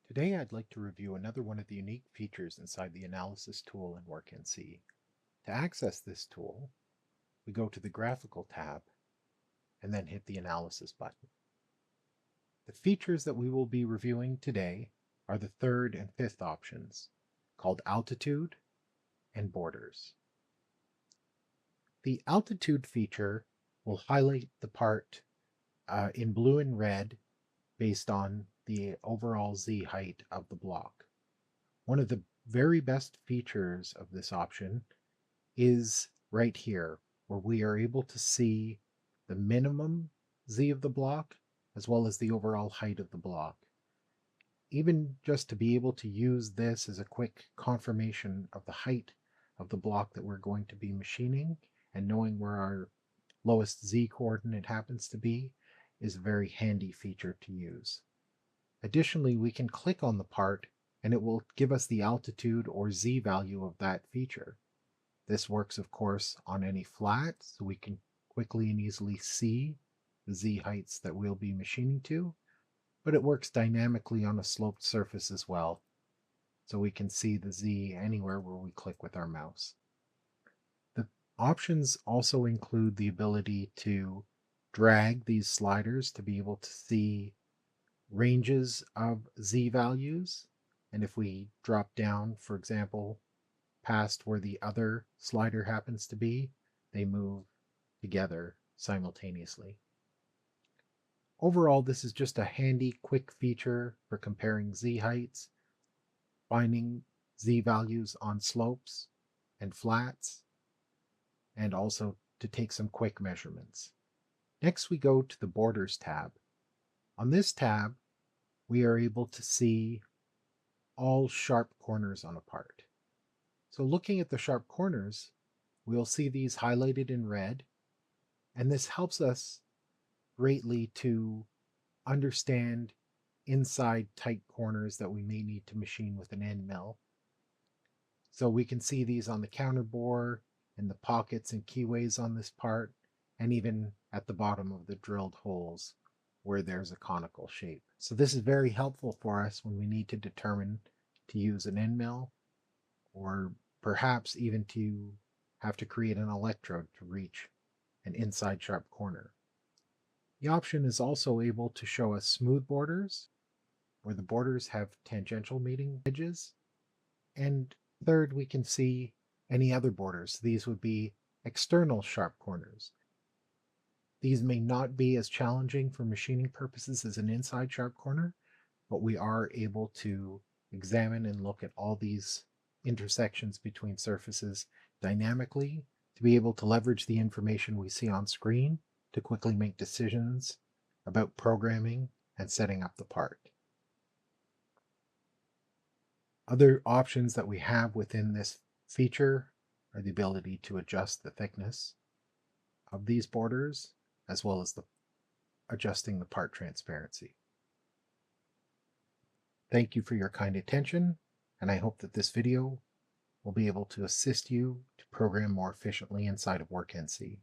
Today I'd like to review another one of the unique features inside the analysis tool in WorkNC. To access this tool, we go to the graphical tab and then hit the analysis button. The features that we will be reviewing today are the third and fifth options, called altitude and borders. The altitude feature will highlight the part in blue and red based on the overall Z height of the block. One of the very best features of this option is right here, where we are able to see the minimum Z of the block as well as the overall height of the block. Even just to be able to use this as a quick confirmation of the height of the block that we're going to be machining and knowing where our lowest Z coordinate happens to be is a very handy feature to use. Additionally, we can click on the part and it will give us the altitude or Z value of that feature. This works, of course, on any flat, so we can quickly and easily see the Z heights that we'll be machining to, but it works dynamically on a sloped surface as well, so we can see the Z anywhere where we click with our mouse. The options also include the ability to drag these sliders to be able to see ranges of Z values. And if we drop down, for example, past where the other slider happens to be, they move together simultaneously. Overall, this is just a handy, quick feature for comparing Z heights, finding Z values on slopes and flats, and also to take some quick measurements. Next, we go to the Borders tab. On this tab, we are able to see all sharp corners on a part. So looking at the sharp corners, we'll see these highlighted in red, and this helps us greatly to understand inside tight corners that we may need to machine with an end mill. So we can see these on the counter bore and the pockets and keyways on this part, and even at the bottom of the drilled holes where there's a conical shape. So this is very helpful for us when we need to determine to use an end mill, or perhaps even to have to create an electrode to reach an inside sharp corner. The option is also able to show us smooth borders, where the borders have tangential meeting edges. And third, we can see any other borders. These would be external sharp corners. These may not be as challenging for machining purposes as an inside sharp corner, but we are able to examine and look at all these intersections between surfaces dynamically to be able to leverage the information we see on screen to quickly make decisions about programming and setting up the part. Other options that we have within this feature are the ability to adjust the thickness of these borders, as well as adjusting the part transparency. Thank you for your kind attention, and I hope that this video will be able to assist you to program more efficiently inside of WorkNC.